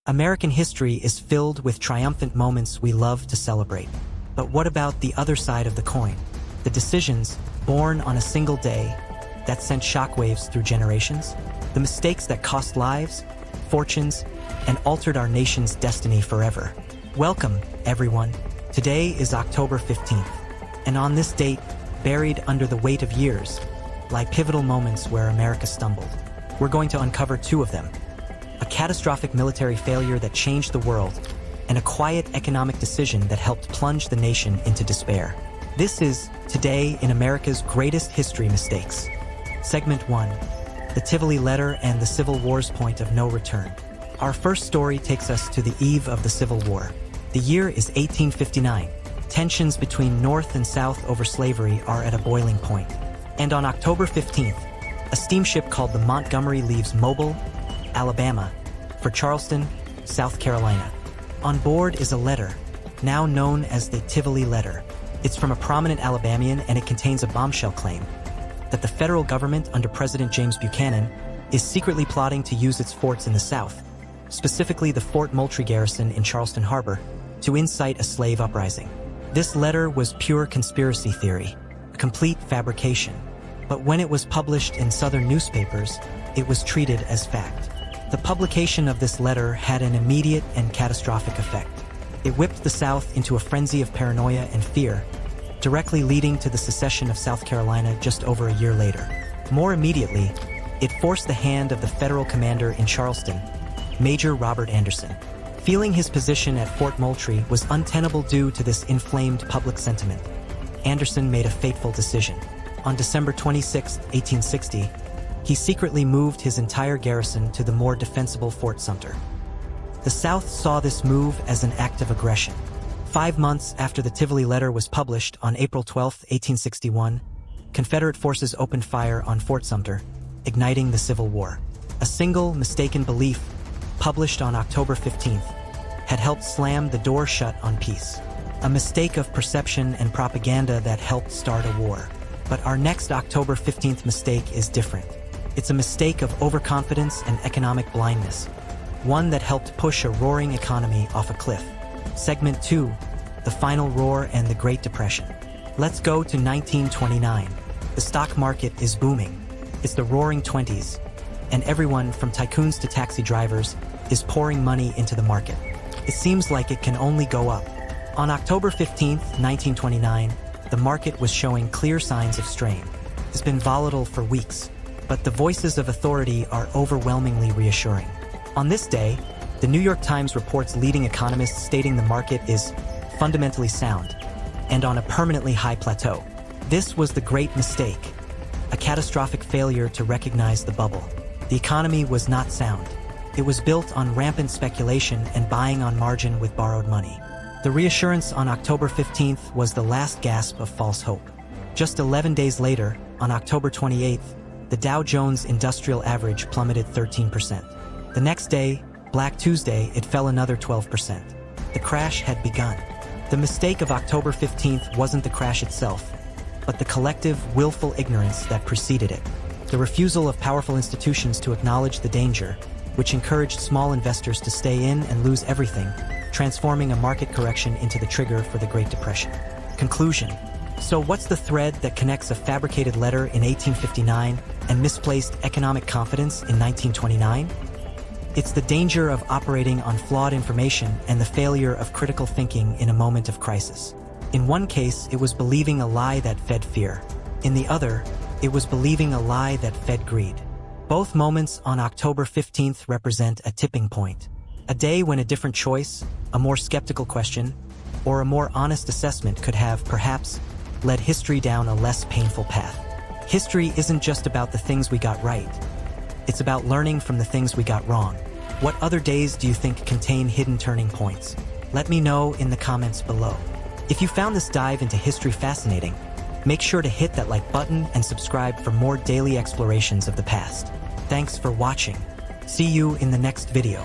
American history is filled with triumphant moments we love to celebrate. But what about the other side of the coin? The decisions, born on a single day, that sent shockwaves through generations? The mistakes that cost lives, fortunes, and altered our nation's destiny forever. Welcome, everyone. Today is October 15th, and on this date, buried under the weight of years, lie pivotal moments where America stumbled. We're going to uncover two of them: a catastrophic military failure that changed the world, and a quiet economic decision that helped plunge the nation into despair. This is Today in America's Greatest History Mistakes. Segment 1. The Tivoli Letter and the Civil War's Point of No Return. Our first story takes us to the eve of the Civil War. The year is 1859. Tensions between North and South over slavery are at a boiling point. And on October 15th, a steamship called the Montgomery leaves Mobile, Alabama, for Charleston, South Carolina. On board is a letter, now known as the Tivoli Letter. It's from a prominent Alabamian, and it contains a bombshell claim that the federal government under President James Buchanan is secretly plotting to use its forts in the South, specifically the Fort Moultrie garrison in Charleston Harbor, to incite a slave uprising. This letter was pure conspiracy theory, a complete fabrication. But when it was published in Southern newspapers, it was treated as fact. The publication of this letter had an immediate and catastrophic effect. It whipped the South into a frenzy of paranoia and fear, directly leading to the secession of South Carolina just over a year later. More immediately, it forced the hand of the federal commander in Charleston, Major Robert Anderson. Feeling his position at Fort Moultrie was untenable due to this inflamed public sentiment, Anderson made a fateful decision. On December 26, 1860, he secretly moved his entire garrison to the more defensible Fort Sumter. The South saw this move as an act of aggression. 5 months after the Tivoli Letter was published on April 12, 1861, Confederate forces opened fire on Fort Sumter, igniting the Civil War. A single mistaken belief, published on October 15th, had helped slam the door shut on peace. A mistake of perception and propaganda that helped start a war. But our next October 15th mistake is different. It's a mistake of overconfidence and economic blindness, one that helped push a roaring economy off a cliff. Segment 2, the final roar and the Great Depression. Let's go to 1929. The stock market is booming. It's the roaring 20s, and everyone from tycoons to taxi drivers is pouring money into the market. It seems like it can only go up. On October 15, 1929, the market was showing clear signs of strain. It's been volatile for weeks, but the voices of authority are overwhelmingly reassuring. On this day, the New York Times reports leading economists stating the market is fundamentally sound and on a permanently high plateau. This was the great mistake, a catastrophic failure to recognize the bubble. The economy was not sound. It was built on rampant speculation and buying on margin with borrowed money. The reassurance on October 15th was the last gasp of false hope. Just 11 days later, on October 28th, the Dow Jones Industrial Average plummeted 13%. The next day, Black Tuesday, it fell another 12%. The crash had begun. The mistake of October 15th wasn't the crash itself, but the collective, willful ignorance that preceded it. The refusal of powerful institutions to acknowledge the danger, which encouraged small investors to stay in and lose everything, transforming a market correction into the trigger for the Great Depression. Conclusion. So what's the thread that connects a fabricated letter in 1859 and misplaced economic confidence in 1929? It's the danger of operating on flawed information and the failure of critical thinking in a moment of crisis. In one case, it was believing a lie that fed fear. In the other, it was believing a lie that fed greed. Both moments on October 15th represent a tipping point. A day when a different choice, a more skeptical question, or a more honest assessment could have, perhaps, led history down a less painful path. History isn't just about the things we got right. It's about learning from the things we got wrong. What other days do you think contain hidden turning points? Let me know in the comments below. If you found this dive into history fascinating, make sure to hit that like button and subscribe for more daily explorations of the past. Thanks for watching. See you in the next video.